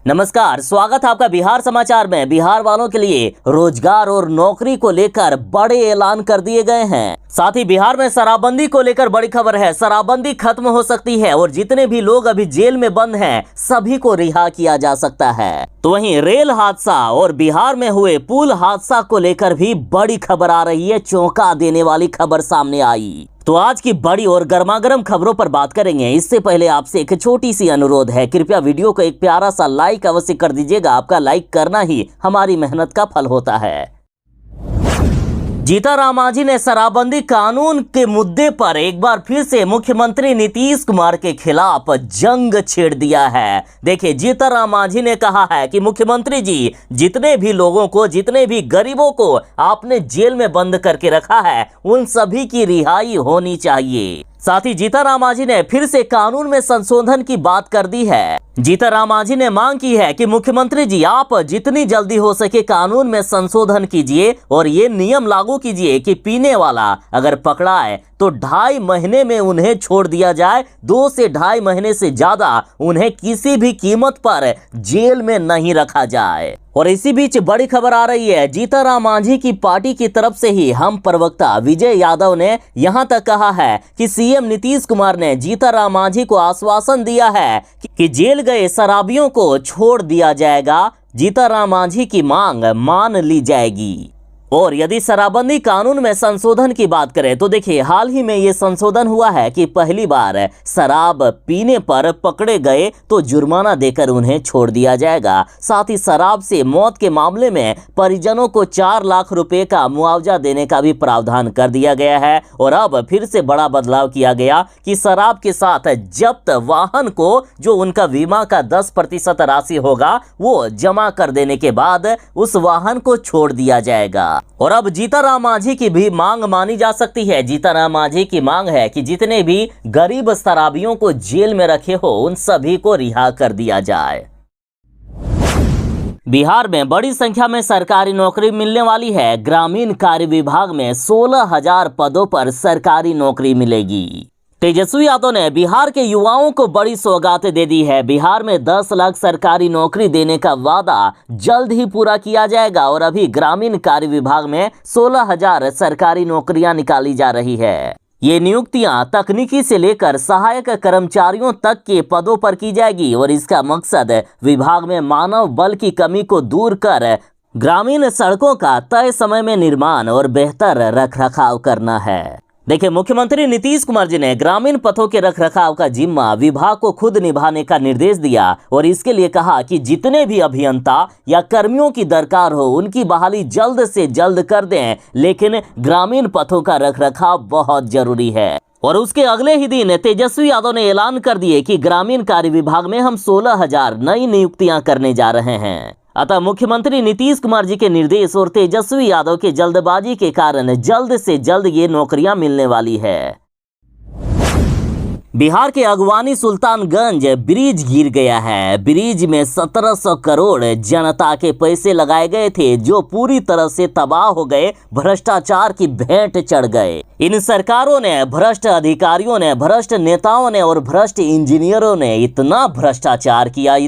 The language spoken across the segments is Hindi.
नमस्कार, स्वागत है आपका बिहार समाचार में। बिहार वालों के लिए रोजगार और नौकरी को लेकर बड़े ऐलान कर दिए गए हैं। साथ ही बिहार में शराबबंदी को लेकर बड़ी खबर है। शराबबंदी खत्म हो सकती है और जितने भी लोग अभी जेल में बंद हैं सभी को रिहा किया जा सकता है। तो वहीं रेल हादसा और बिहार में हुए पुल हादसा को लेकर भी बड़ी खबर आ रही है। चौंका देने वाली खबर सामने आई। तो आज की बड़ी और गर्मागर्म खबरों पर बात करेंगे। इससे पहले आपसे एक छोटी सी अनुरोध है, कृपया वीडियो को एक प्यारा सा लाइक अवश्य कर दीजिएगा। आपका लाइक करना ही हमारी मेहनत का फल होता है। जीतन राम मांझी ने शराबबंदी कानून के मुद्दे पर एक बार फिर से मुख्यमंत्री नीतीश कुमार के खिलाफ जंग छेड़ दिया है। देखिए, जीतन राम मांझी ने कहा है कि मुख्यमंत्री जी, जितने भी लोगों को, जितने भी गरीबों को आपने जेल में बंद करके रखा है उन सभी की रिहाई होनी चाहिए। साथ ही जीतन राम मांझी ने फिर से कानून में संशोधन की बात कर दी है। जीतन राम मांझी ने मांग की है कि मुख्यमंत्री जी, आप जितनी जल्दी हो सके कानून में संशोधन कीजिए और ये नियम लागू कीजिए कि पीने वाला अगर पकड़ाए तो 2.5 महीने में उन्हें छोड़ दिया जाए। 2 से 2.5 महीने से ज्यादा उन्हें किसी भी कीमत पर जेल में नहीं रखा जाए। और इसी बीच बड़ी खबर आ रही है। जीतन राम मांझी की पार्टी की तरफ से ही हम प्रवक्ता विजय यादव ने यहां तक कहा है कि सीएम नीतीश कुमार ने जीतन राम मांझी को आश्वासन दिया है कि जेल गए शराबियों को छोड़ दिया जाएगा। जीतन राम मांझी की मांग मान ली जाएगी। और यदि शराबबंदी कानून में संशोधन की बात करें तो देखिए, हाल ही में ये संशोधन हुआ है कि पहली बार शराब पीने पर पकड़े गए तो जुर्माना देकर उन्हें छोड़ दिया जाएगा। साथ ही शराब से मौत के मामले में परिजनों को 4 लाख रुपए का मुआवजा देने का भी प्रावधान कर दिया गया है। और अब फिर से बड़ा बदलाव किया गया कि शराब के साथ जब्त वाहन को जो उनका बीमा का 10% राशि होगा वो जमा कर देने के बाद उस वाहन को छोड़ दिया जाएगा। और अब जीतन राम मांझी की भी मांग मानी जा सकती है। जीतन राम मांझी की मांग है कि जितने भी गरीब शराबियों को जेल में रखे हो उन सभी को रिहा कर दिया जाए। बिहार में बड़ी संख्या में सरकारी नौकरी मिलने वाली है। ग्रामीण कार्य विभाग में 16,000 पदों पर सरकारी नौकरी मिलेगी। तेजस्वी यादव ने बिहार के युवाओं को बड़ी सौगातें दे दी है। बिहार में 10 लाख सरकारी नौकरी देने का वादा जल्द ही पूरा किया जाएगा। और अभी ग्रामीण कार्य विभाग में 16,000 सरकारी नौकरियां निकाली जा रही है। ये नियुक्तियां तकनीकी से लेकर सहायक कर्मचारियों तक के पदों पर की जाएगी। और इसका मकसद विभाग में मानव बल की कमी को दूर कर ग्रामीण सड़कों का तय समय में निर्माण और बेहतर रखरखाव करना है। देखिए, मुख्यमंत्री नीतीश कुमार जी ने ग्रामीण पथों के रखरखाव का जिम्मा विभाग को खुद निभाने का निर्देश दिया। और इसके लिए कहा कि जितने भी अभियंता या कर्मियों की दरकार हो उनकी बहाली जल्द से जल्द कर दें, लेकिन ग्रामीण पथों का रखरखाव बहुत जरूरी है। और उसके अगले ही दिन तेजस्वी यादव ने ऐलान कर दिए कि ग्रामीण कार्य विभाग में हम 16,000 नई नियुक्तियां करने जा रहे हैं। अतः मुख्यमंत्री नीतीश कुमार जी के निर्देश और तेजस्वी यादव के जल्दबाजी के कारण जल्द से जल्द ये नौकरियां मिलने वाली है। बिहार के अगवानी सुल्तानगंज ब्रिज गिर गया है। ब्रिज में 1700 करोड़ जनता के पैसे लगाए गए थे जो पूरी तरह से तबाह हो गए, भ्रष्टाचार की भेंट चढ़ गए। इन सरकारों ने, भ्रष्ट अधिकारियों ने, भ्रष्ट नेताओं ने और भ्रष्ट इंजीनियरों ने इतना भ्रष्टाचार किया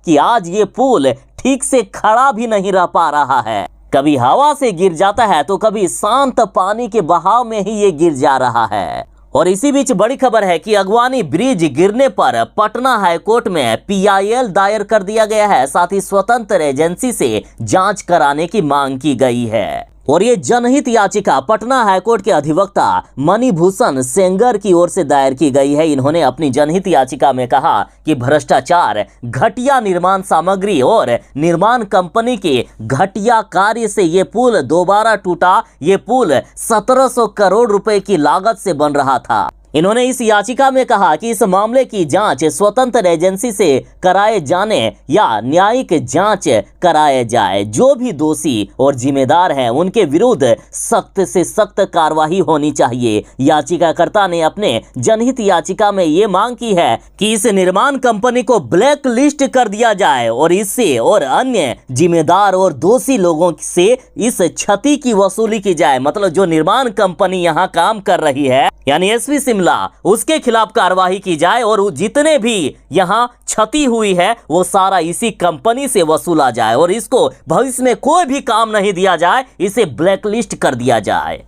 कि आज ये पुल ठीक से खड़ा भी नहीं रह पा रहा है। कभी हवा से गिर जाता है तो कभी शांत पानी के बहाव में ही ये गिर जा रहा है। और इसी बीच बड़ी खबर है कि अगवानी ब्रिज गिरने पर पटना हाईकोर्ट में PIL दायर कर दिया गया है। साथ ही स्वतंत्र एजेंसी से जांच कराने की मांग की गई है। और ये जनहित याचिका पटना हाईकोर्ट के अधिवक्ता मणिभूषण सेंगर की ओर से दायर की गई है। इन्होंने अपनी जनहित याचिका में कहा कि भ्रष्टाचार, घटिया निर्माण सामग्री और निर्माण कंपनी के घटिया कार्य से ये पुल दोबारा टूटा। ये पुल 1700 करोड़ रुपए की लागत से बन रहा था। इन्होंने इस याचिका में कहा कि इस मामले की जांच स्वतंत्र एजेंसी से कराए जाने या न्यायिक जांच कराए जाए। जो भी दोषी और जिम्मेदार हैं उनके विरुद्ध सख्त से सख्त कार्रवाई होनी चाहिए। याचिकाकर्ता ने अपने जनहित याचिका में ये मांग की है कि इस निर्माण कंपनी को ब्लैक लिस्ट कर दिया जाए और इससे और अन्य जिम्मेदार और दोषी लोगों से इस क्षति की वसूली की जाए। मतलब जो निर्माण कंपनी यहाँ काम कर रही है यानी एसवी जुमला, उसके खिलाफ कार्रवाई की जाए और जितने भी यहां क्षति हुई है वो सारा इसी कंपनी से वसूला जाए और इसको भविष्य में कोई भी काम नहीं दिया जाए, इसे ब्लैकलिस्ट कर दिया जाए।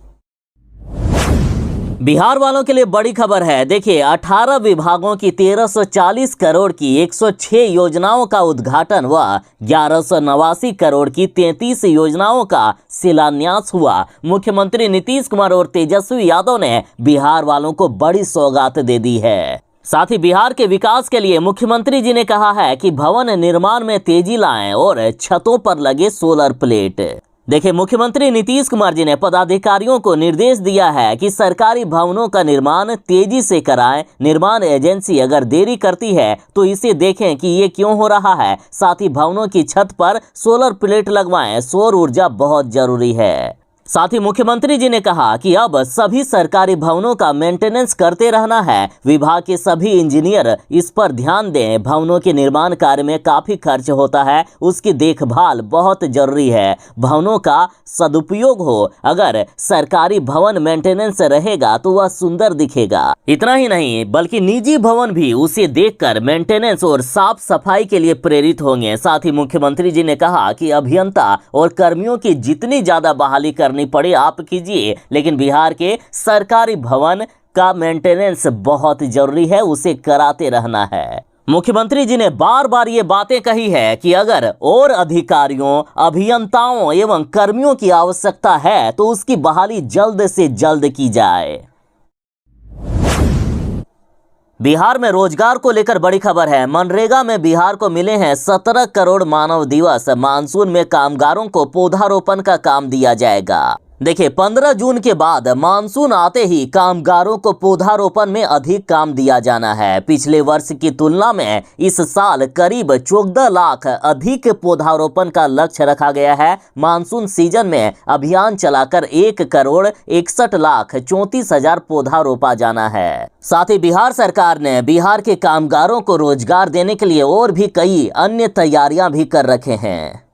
बिहार वालों के लिए बड़ी खबर है। देखिए 18 विभागों की 1340 करोड़ की 106 योजनाओं का उद्घाटन व 1189 करोड़ की 33 योजनाओं का शिलान्यास हुआ। मुख्यमंत्री नीतीश कुमार और तेजस्वी यादव ने बिहार वालों को बड़ी सौगात दे दी है। साथ ही बिहार के विकास के लिए मुख्यमंत्री जी ने कहा है कि भवन निर्माण में तेजी लाएं और छतों पर लगे सोलर प्लेट। देखिए मुख्यमंत्री नीतीश कुमार जी ने पदाधिकारियों को निर्देश दिया है कि सरकारी भवनों का निर्माण तेजी से कराएं। निर्माण एजेंसी अगर देरी करती है तो इसे देखें कि ये क्यों हो रहा है। साथ ही भवनों की छत पर सोलर प्लेट लगवाएं। सौर ऊर्जा बहुत जरूरी है। साथ ही मुख्यमंत्री जी ने कहा कि अब सभी सरकारी भवनों का मेंटेनेंस करते रहना है। विभाग के सभी इंजीनियर इस पर ध्यान दें। भवनों के निर्माण कार्य में काफी खर्च होता है, उसकी देखभाल बहुत जरूरी है। भवनों का सदुपयोग हो। अगर सरकारी भवन मेंटेनेंस रहेगा तो वह सुंदर दिखेगा। इतना ही नहीं बल्कि निजी भवन भी उसे देखकर मेंटेनेंस और साफ सफाई के लिए प्रेरित होंगे। साथ ही मुख्यमंत्री जी ने कहा कि अभियंता और कर्मियों की जितनी ज्यादा बहाली करनी पड़े आप कीजिए, लेकिन बिहार के सरकारी भवन का मेंटेनेंस बहुत जरूरी है, उसे कराते रहना है। मुख्यमंत्री जी ने बार बार ये बातें कही है कि अगर और अधिकारियों, अभियंताओं एवं कर्मियों की आवश्यकता है तो उसकी बहाली जल्द से जल्द की जाए। बिहार में रोजगार को लेकर बड़ी खबर है। मनरेगा में बिहार को मिले हैं 17 करोड़ मानव दिवस। मानसून में कामगारों को पौधारोपण का काम दिया जाएगा। देखिए 15 जून के बाद मानसून आते ही कामगारों को पौधारोपण में अधिक काम दिया जाना है। पिछले वर्ष की तुलना में इस साल करीब 14 लाख अधिक पौधारोपण का लक्ष्य रखा गया है। मानसून सीजन में अभियान चलाकर 1 करोड़ 61 लाख 34 हजार पौधा रोपा जाना है। साथ ही बिहार सरकार ने बिहार के कामगारों को रोजगार देने के लिए और भी कई अन्य तैयारियां भी कर रखे हैं।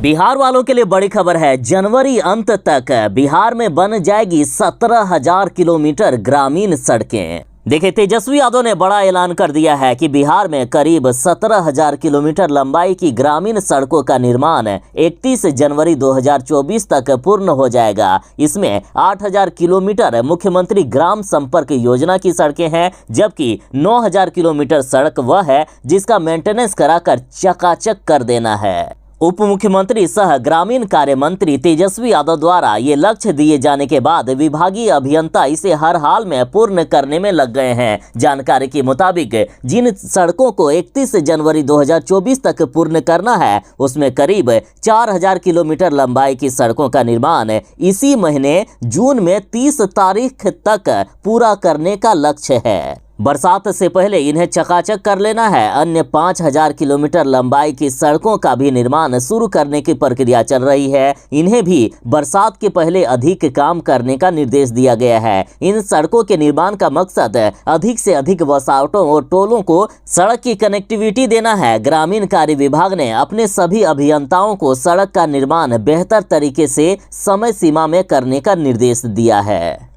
बिहार वालों के लिए बड़ी खबर है। जनवरी अंत तक बिहार में बन जाएगी 17,000 किलोमीटर ग्रामीण सड़कें। देखिए तेजस्वी यादव ने बड़ा ऐलान कर दिया है कि बिहार में करीब 17,000 किलोमीटर लंबाई की ग्रामीण सड़कों का निर्माण 31 जनवरी 2024 तक पूर्ण हो जाएगा। इसमें 8,000 किलोमीटर मुख्यमंत्री ग्राम संपर्क योजना की सड़कें हैं, जबकि 9,000 किलोमीटर सड़क वह है जिसका मेंटेनेंस कराकर चकाचक कर देना है। उप मुख्यमंत्री सह ग्रामीण कार्य मंत्री तेजस्वी यादव द्वारा ये लक्ष्य दिए जाने के बाद विभागीय अभियंता इसे हर हाल में पूर्ण करने में लग गए हैं। जानकारी के मुताबिक जिन सड़कों को 31 जनवरी 2024 तक पूर्ण करना है उसमें करीब 4,000 किलोमीटर लंबाई की सड़कों का निर्माण इसी महीने जून में 30 तारीख तक पूरा करने का लक्ष्य है। बरसात से पहले इन्हें चकाचक कर लेना है। अन्य 5,000 किलोमीटर लंबाई की सड़कों का भी निर्माण शुरू करने की प्रक्रिया चल रही है। इन्हें भी बरसात के पहले अधिक काम करने का निर्देश दिया गया है। इन सड़कों के निर्माण का मकसद अधिक से अधिक बसावटों और टोलों को सड़क की कनेक्टिविटी देना है। ग्रामीण कार्य विभाग ने अपने सभी अभियंताओं को सड़क का निर्माण बेहतर तरीके से समय सीमा में करने का निर्देश दिया है।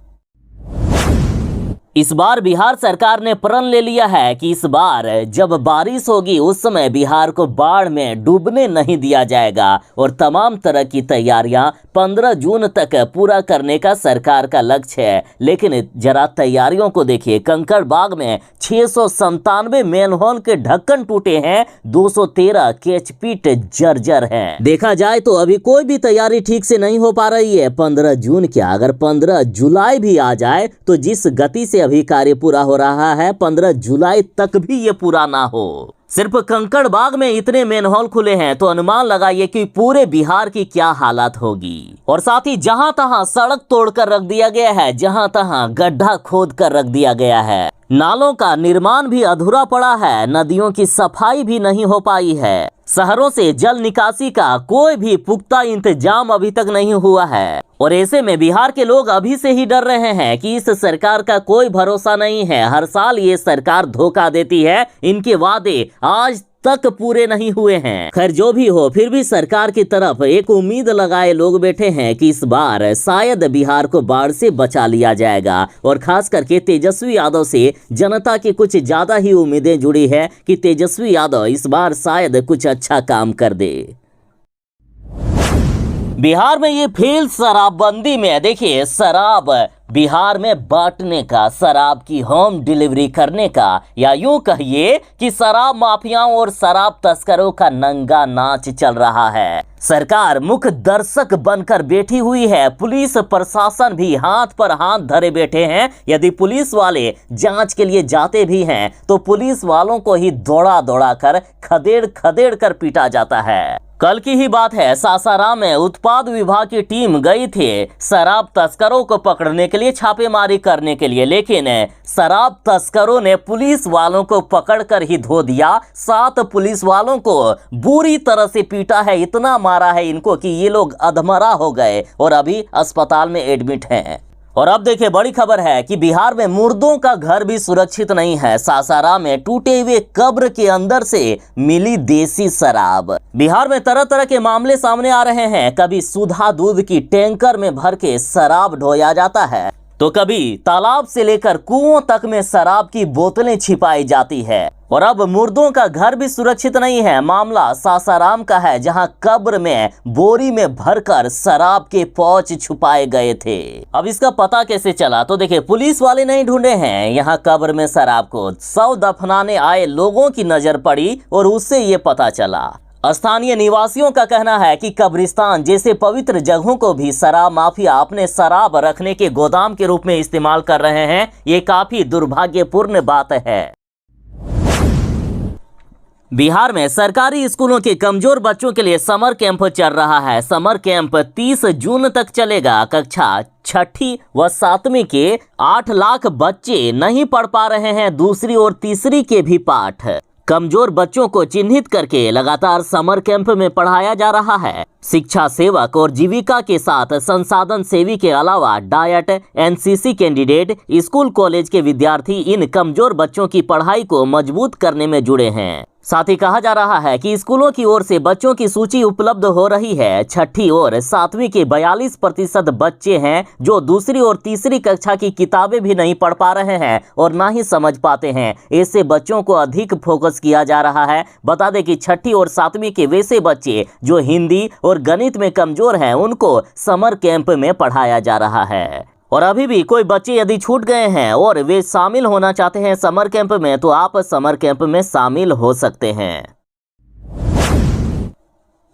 इस बार बिहार सरकार ने प्रण ले लिया है कि इस बार जब बारिश होगी उस समय बिहार को बाढ़ में डूबने नहीं दिया जाएगा और तमाम तरह की तैयारियां 15 जून तक पूरा करने का सरकार का लक्ष्य है। लेकिन जरा तैयारियों को देखिए। कंकड़बाग में 697 मैनहोल के ढक्कन टूटे हैं, 213 कैचपिट जर्जर हैं। देखा जाए तो अभी कोई भी तैयारी ठीक से नहीं हो पा रही है। 15 जून क्या, अगर 15 जुलाई भी आ जाए तो जिस गति से अभी कार्य पूरा हो रहा है 15 जुलाई तक भी ये पूरा ना हो। सिर्फ कंकड़बाग में इतने मैनहोल खुले हैं तो अनुमान लगाइए कि पूरे बिहार की क्या हालत होगी। और साथ ही जहां तहां सड़क तोड़कर रख दिया गया है, जहां तहां गड्ढा खोद कर रख दिया गया है। नालों का निर्माण भी अधूरा पड़ा है। नदियों की सफाई भी नहीं हो पाई है। शहरों से जल निकासी का कोई भी पुख्ता इंतजाम अभी तक नहीं हुआ है। और ऐसे में बिहार के लोग अभी से ही डर रहे हैं कि इस सरकार का कोई भरोसा नहीं है। हर साल ये सरकार धोखा देती है। इनके वादे आज तक पूरे नहीं हुए हैं। खैर जो भी हो, फिर भी सरकार की तरफ एक उम्मीद लगाए लोग बैठे हैं कि इस बार शायद बिहार को बाढ़ से बचा लिया जाएगा। और खास करके तेजस्वी यादव से जनता की कुछ ज्यादा ही उम्मीदें जुड़ी है कि तेजस्वी यादव इस बार शायद कुछ अच्छा काम कर दे। बिहार में ये फेल शराबबंदी में देखिए, शराब बिहार में बांटने का, शराब की होम डिलीवरी करने का, या यूं कहिए कि शराब माफियाओं और शराब तस्करों का नंगा नाच चल रहा है। सरकार मुख्य दर्शक बनकर बैठी हुई है, पुलिस प्रशासन भी हाथ पर हाथ धरे बैठे हैं। यदि पुलिस वाले जांच के लिए जाते भी हैं तो पुलिस वालों को ही दौड़ा दौड़ा कर खदेड़ खदेड़ कर पीटा जाता है। कल की ही बात है, सासाराम में उत्पाद विभाग की टीम गई थी शराब तस्करों को पकड़ने के लिए, छापेमारी करने के लिए, लेकिन शराब तस्करों ने पुलिस वालों को पकड़कर ही धो दिया। 7 पुलिस वालों को बुरी तरह से पीटा है, इतना मारा है इनको कि ये लोग अधमरा हो गए और अभी अस्पताल में एडमिट हैं। और अब देखिए, बड़ी खबर है कि बिहार में मुर्दों का घर भी सुरक्षित नहीं है। सासाराम में टूटे हुए कब्र के अंदर से मिली देसी शराब। बिहार में तरह तरह के मामले सामने आ रहे हैं। कभी सुधा दूध की टैंकर में भर के शराब ढोया जाता है, तो कभी तालाब से लेकर कुओं तक में शराब की बोतलें छिपाई जाती है। और अब मुर्दों का घर भी सुरक्षित नहीं है। मामला सासाराम का है, जहां कब्र में बोरी में भरकर शराब के पाउच छुपाए गए थे। अब इसका पता कैसे चला? तो देखिए, पुलिस वाले नहीं ढूंढे हैं, यहां कब्र में शराब को शव दफनाने आए लोगों की नजर पड़ी और उससे ये पता चला। स्थानीय निवासियों का कहना है कि कब्रिस्तान जैसे पवित्र जगहों को भी शराब माफिया अपने शराब रखने के गोदाम के रूप में इस्तेमाल कर रहे हैं। ये काफी दुर्भाग्यपूर्ण बात है। बिहार में सरकारी स्कूलों के कमजोर बच्चों के लिए समर कैंप चल रहा है। समर कैंप 30 जून तक चलेगा। कक्षा 6ठी व 7वीं के 8 लाख बच्चे नहीं पढ़ पा रहे हैं दूसरी और तीसरी के भी पाठ। कमजोर बच्चों को चिन्हित करके लगातार समर कैंप में पढ़ाया जा रहा है। शिक्षा सेवक और जीविका के साथ संसाधन सेवी के अलावा diet, NCC candidate, school college के विद्यार्थी इन कमजोर बच्चों की पढ़ाई को मजबूत करने में जुड़े हैं। साथ ही कहा जा रहा है कि स्कूलों की ओर से बच्चों की सूची उपलब्ध हो रही है। 6ठी और 7वीं के 42% बच्चे हैं जो दूसरी और तीसरी कक्षा की किताबें भी नहीं पढ़ पा रहे हैं और ना ही समझ पाते हैं। ऐसे बच्चों को अधिक फोकस किया जा रहा है। बता दें कि 6ठी और 7वीं के वैसे बच्चे जो हिंदी और गणित में कमजोर हैं, उनको समर कैंप में पढ़ाया जा रहा है। और अभी भी कोई बच्चे यदि छूट गए हैं और वे शामिल होना चाहते हैं समर कैंप में, तो आप समर कैंप में शामिल हो सकते हैं।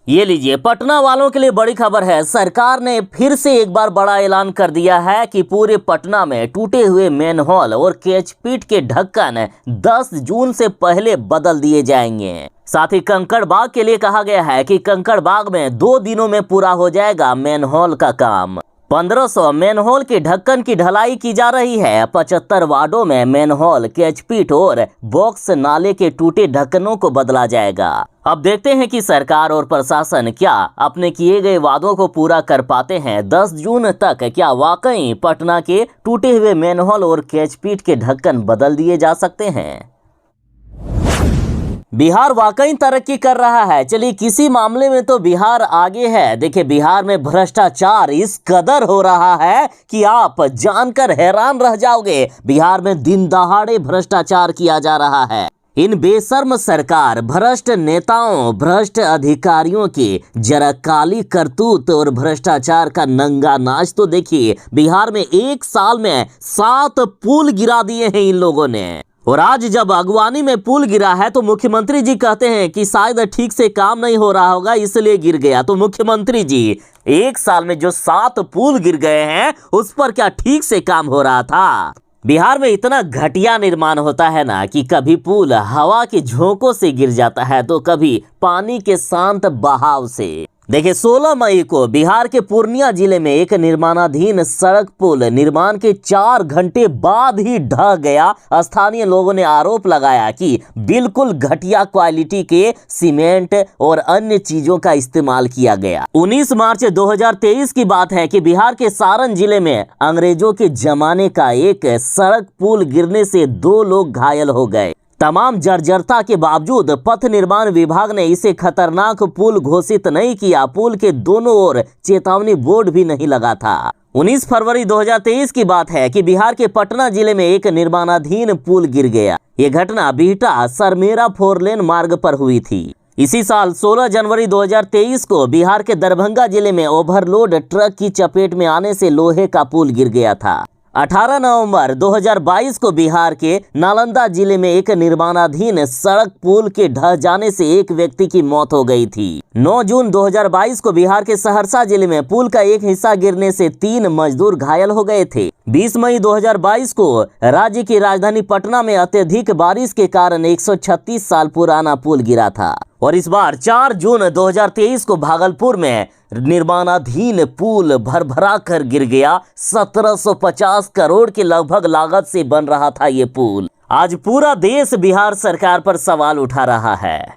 ये लीजिए, पटना वालों के लिए बड़ी खबर है। सरकार ने फिर से एक बार बड़ा ऐलान कर दिया है कि पूरे पटना में टूटे हुए मैनहोल और कैचपिट के ढक्कन 10 जून से पहले बदल दिए जाएंगे। साथ ही कंकड़बाग के लिए कहा गया है कि कंकड़बाग में 2 दिनों में पूरा हो जाएगा मैनहोल का काम। 1500 मैनहोल के ढक्कन की ढलाई की जा रही है। 75 वार्डों में मैनहोल, कैचपिट और बॉक्स नाले के टूटे ढक्कनों को बदला जाएगा। अब देखते हैं कि सरकार और प्रशासन क्या अपने किए गए वादों को पूरा कर पाते हैं। 10 जून तक क्या वाकई पटना के टूटे हुए मैनहोल और कैचपिट के ढक्कन बदल दिए जा सकते हैं? बिहार वाकई तरक्की कर रहा है। चलिए, किसी मामले में तो बिहार आगे है। देखिए, बिहार में भ्रष्टाचार इस कदर हो रहा है कि आप जानकर हैरान रह जाओगे। बिहार में दिन दहाड़े भ्रष्टाचार किया जा रहा है। इन बेशर्म सरकार, भ्रष्ट नेताओं, भ्रष्ट अधिकारियों की जरा काली करतूत और भ्रष्टाचार का नंगा नाच तो देखिए। बिहार में 1 साल में 7 पुल गिरा दिए हैं इन लोगों ने। और आज जब अगवानी में पुल गिरा है तो मुख्यमंत्री जी कहते हैं कि शायद ठीक से काम नहीं हो रहा होगा इसलिए गिर गया। तो मुख्यमंत्री जी, 1 साल में जो 7 पुल गिर गए हैं उस पर क्या ठीक से काम हो रहा था? बिहार में इतना घटिया निर्माण होता है ना कि कभी पुल हवा के झोंकों से गिर जाता है तो कभी पानी के शांत बहाव से। देखिए, 16 मई को बिहार के पूर्णिया जिले में एक निर्माणाधीन सड़क पुल निर्माण के 4 घंटे बाद ही ढह गया। स्थानीय लोगों ने आरोप लगाया कि बिल्कुल घटिया क्वालिटी के सीमेंट और अन्य चीजों का इस्तेमाल किया गया। 19 मार्च 2023 की बात है कि बिहार के सारण जिले में अंग्रेजों के जमाने का एक सड़क पुल गिरने से 2 लोग घायल हो गए। तमाम जर्जरता के बावजूद पथ निर्माण विभाग ने इसे खतरनाक पुल घोषित नहीं किया। पुल के दोनों ओर चेतावनी बोर्ड भी नहीं लगा था। 19 फरवरी 2023 की बात है कि बिहार के पटना जिले में एक निर्माणाधीन पुल गिर गया। ये घटना बिहटा सरमेरा 4 लेन मार्ग पर हुई थी। इसी साल 16 जनवरी 2023 को बिहार के दरभंगा जिले में ओवरलोड ट्रक की चपेट में आने से लोहे का पुल गिर गया था। 18 नवंबर 2022 को बिहार के नालंदा जिले में एक निर्माणाधीन सड़क पुल के ढह जाने से एक व्यक्ति की मौत हो गई थी। 9 जून 2022 को बिहार के सहरसा जिले में पुल का एक हिस्सा गिरने से 3 मजदूर घायल हो गए थे। 20 मई 2022 को राज्य की राजधानी पटना में अत्यधिक बारिश के कारण 136 साल पुराना पुल गिरा था। और इस बार 4 जून 2023 को भागलपुर में निर्माणाधीन पुल भरभरा कर गिर गया। 1750 करोड़ के लगभग लागत से बन रहा था ये पुल। आज पूरा देश बिहार सरकार पर सवाल उठा रहा है।